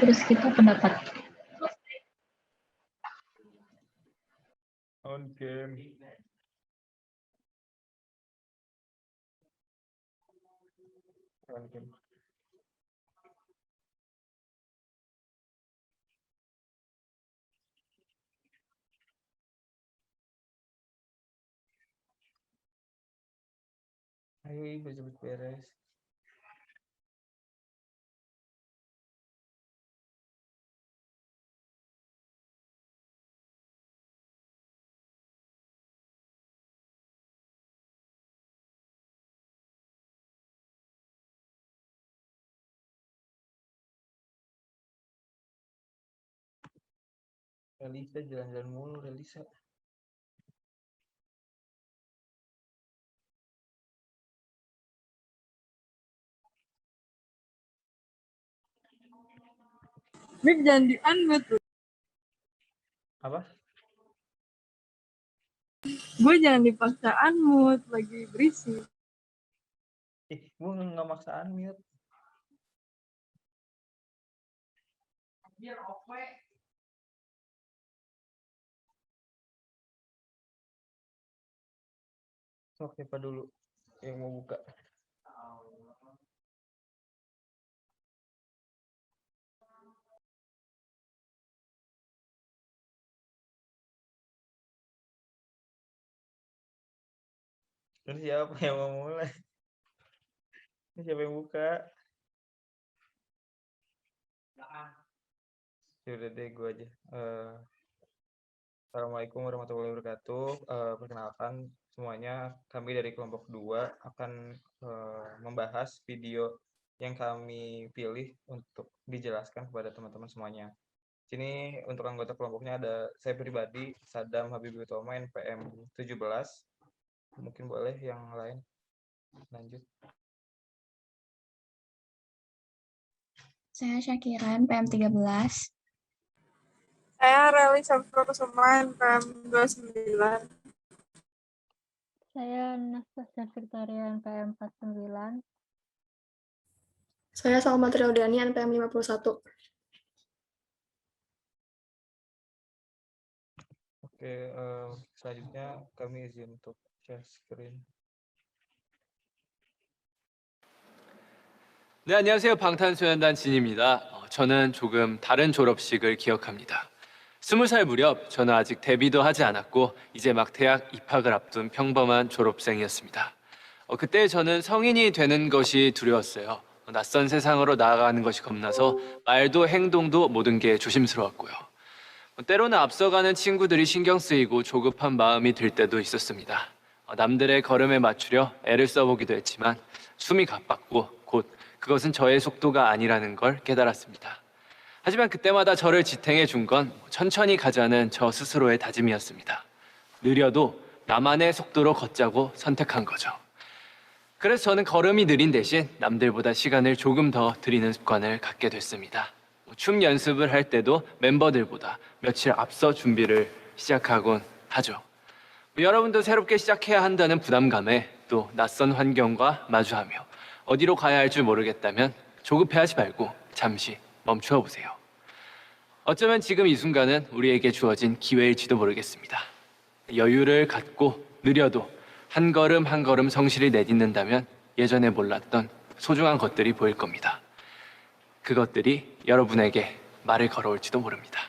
terus kita pendapat. On game. On game. Ayo, cepet beres. Relisa jalan-jalan mulu, Relisa. Mik jangan di-unmute. Apa? Gue jangan dipaksa unmute, lagi berisik. Gue nggak maksaan mute. Biar oke. Sok siapa dulu yang mau buka? Terus siapa yang mau mulai? Siapa yang buka? Yaudah deh, gue aja. Assalamualaikum warahmatullahi wabarakatuh. Perkenalkan semuanya, kami dari kelompok 2 akan membahas video yang kami pilih untuk dijelaskan kepada teman-teman semuanya. Sini untuk anggota kelompoknya ada saya pribadi, Sadam Habibie Utama, NPM 17. Mungkin boleh yang lain lanjut. Saya Syakiran, PM 13. Saya Reli Samsul PM 29. Saya Nastasia Victoria NPM 49. Saya Salma Triodani, NPM 51. Oke, selanjutnya kami izin untuk share screen. 네, 안녕하세요. 방탄소년단 진입니다. 저는 조금 다른 졸업식을 기억합니다. 20살 무렵 저는 아직 데뷔도 하지 않았고 이제 막 대학 입학을 앞둔 평범한 졸업생이었습니다. 그때 저는 성인이 되는 것이 두려웠어요. 낯선 세상으로 나아가는 것이 겁나서 말도 행동도 모든 게 조심스러웠고요. 때로는 앞서가는 친구들이 신경 쓰이고 조급한 마음이 들 때도 있었습니다. 남들의 걸음에 맞추려 애를 써보기도 했지만 숨이 가빴고 곧 그것은 저의 속도가 아니라는 걸 깨달았습니다. 하지만 그때마다 저를 지탱해 준 건 천천히 가자는 저 스스로의 다짐이었습니다. 느려도 나만의 속도로 걷자고 선택한 거죠. 그래서 저는 걸음이 느린 대신 남들보다 시간을 조금 더 들이는 습관을 갖게 됐습니다. 춤 연습을 할 때도 멤버들보다 며칠 앞서 준비를 시작하곤 하죠. 여러분도 새롭게 시작해야 한다는 부담감에 또 낯선 환경과 마주하며 어디로 가야 할 줄 모르겠다면 조급해하지 말고 잠시 멈추어 보세요. 어쩌면 지금 이 순간은 우리에게 주어진 기회일지도 모르겠습니다. 여유를 갖고 느려도 한 걸음 한 걸음 성실히 내딛는다면 예전에 몰랐던 소중한 것들이 보일 겁니다. 그것들이 여러분에게 말을 걸어올지도 모릅니다.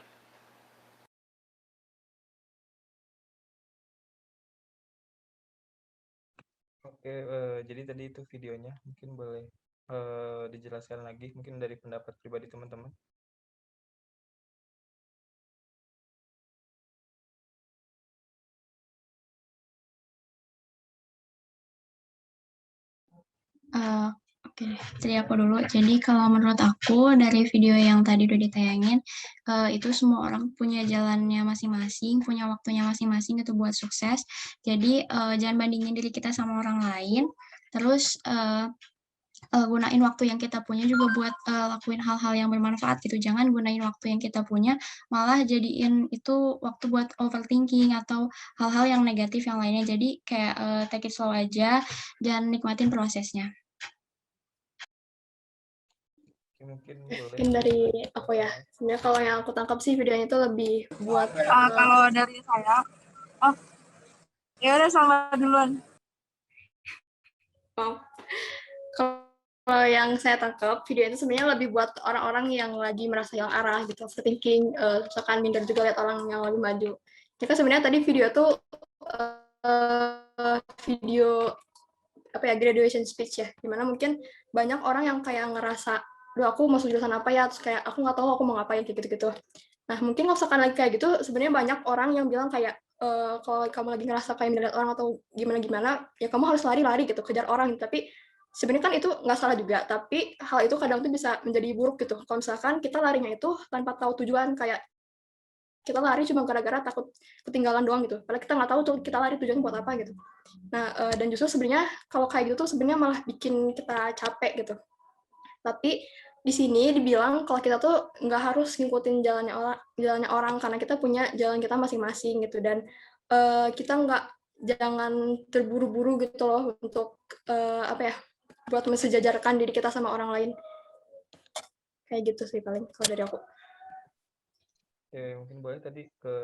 Oke, jadi tadi itu videonya, mungkin boleh dijelaskan lagi, mungkin dari pendapat pribadi teman-teman. Oke, dari aku dulu. Jadi kalau menurut aku dari video yang tadi udah ditayangin, itu semua orang punya jalannya masing-masing, punya waktunya masing-masing gitu buat sukses. Jadi jangan bandingin diri kita sama orang lain. Terus gunain waktu yang kita punya juga buat lakuin hal-hal yang bermanfaat gitu. Jangan gunain waktu yang kita punya, malah jadiin itu waktu buat overthinking atau hal-hal yang negatif yang lainnya. Jadi kayak take it slow aja dan nikmatin prosesnya. Mungkin boleh Mungkin dari aku ya. Sebenarnya kalau yang aku tangkap sih videonya itu lebih buat Kalau dari saya, oh ya udah sama duluan. kalau yang saya tangkap video itu sebenarnya lebih buat orang-orang yang lagi merasa hilang arah gitu, overthinking, misalkan minder juga lihat orang yang lebih maju. Jadi kan sebenarnya tadi video tuh video apa ya, graduation speech ya, dimana mungkin banyak orang yang kayak ngerasa, duh aku masuk jurusan apa ya, terus kayak aku nggak tahu aku mau ngapain kayak gitu-gitu. Nah mungkin kalau misalkan lagi kayak gitu, sebenarnya banyak orang yang bilang kayak kalau kamu lagi ngerasa kayak melihat orang atau gimana-gimana, ya kamu harus lari-lari gitu, kejar orang. Tapi sebenarnya kan itu nggak salah juga, tapi hal itu kadang tuh bisa menjadi buruk gitu. Kalau misalkan kita larinya itu tanpa tahu tujuan, kayak kita lari cuma gara-gara takut ketinggalan doang gitu. Padahal kita nggak tahu tuh kita lari tujuannya buat apa gitu. Nah, dan justru sebenarnya kalau kayak gitu tuh sebenarnya malah bikin kita capek gitu. Tapi di sini dibilang kalau kita tuh nggak harus ngikutin jalannya orang karena kita punya jalan kita masing-masing gitu, dan kita jangan terburu-buru gitu loh untuk apa ya, buat mensejajarkan diri kita sama orang lain. Kayak gitu sih paling kalau dari aku. Mungkin boleh tadi ke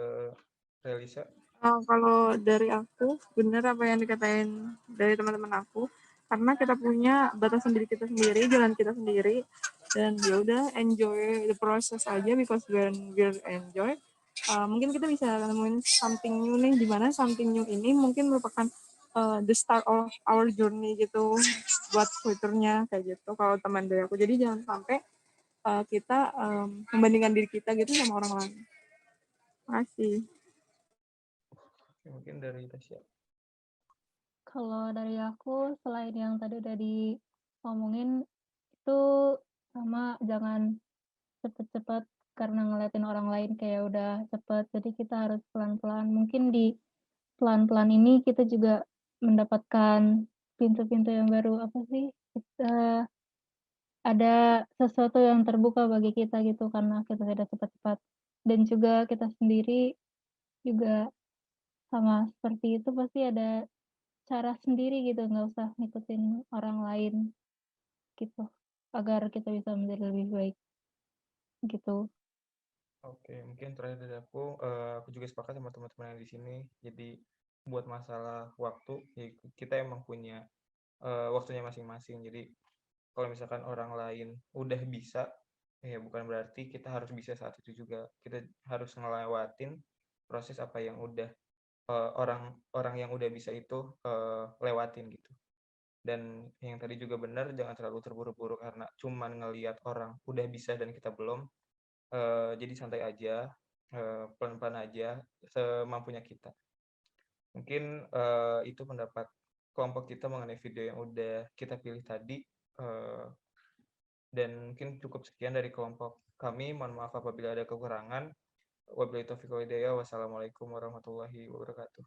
Relisa. Kalau dari aku, bener apa yang dikatain dari teman-teman aku, karena kita punya batasan diri kita sendiri, jalan kita sendiri, dan ya udah enjoy the process aja, because when we enjoy, mungkin kita bisa nemuin something new nih, dimana something new ini mungkin merupakan the start of our journey gitu, buat future-nya kayak gitu. Kalau teman dari aku, jadi jangan sampai kita membandingkan diri kita gitu sama orang lain. Makasih. Mungkin dari Tasya. Kalau dari aku, selain yang tadi udah diomongin, itu sama jangan cepet-cepet karena ngeliatin orang lain kayak udah cepet. Jadi kita harus pelan-pelan. Mungkin di pelan-pelan ini kita juga mendapatkan pintu-pintu yang baru. Apa sih? Ada sesuatu yang terbuka bagi kita gitu karena kita tidak cepat-cepat. Dan juga kita sendiri juga sama seperti itu, pasti ada cara sendiri gitu, nggak usah ngikutin orang lain gitu, agar kita bisa menjadi lebih baik gitu. Oke, mungkin terakhir dari aku juga sepakat sama teman-teman yang di sini. Jadi buat masalah waktu, ya kita emang punya waktunya masing-masing. Jadi kalau misalkan orang lain udah bisa, ya bukan berarti kita harus bisa saat itu juga. Kita harus ngelewatin proses apa yang udah orang yang udah bisa itu lewatin gitu. Dan yang tadi juga benar, jangan terlalu terburu-buru karena cuman ngelihat orang udah bisa dan kita belum. Jadi santai aja, pelan-pelan aja, semampunya kita. Mungkin itu pendapat kelompok kita mengenai video yang udah kita pilih tadi. Dan mungkin cukup sekian dari kelompok kami. Mohon maaf apabila ada kekurangan. Wabillahi taufiq wal hidayah. Wassalamualaikum warahmatullahi wabarakatuh.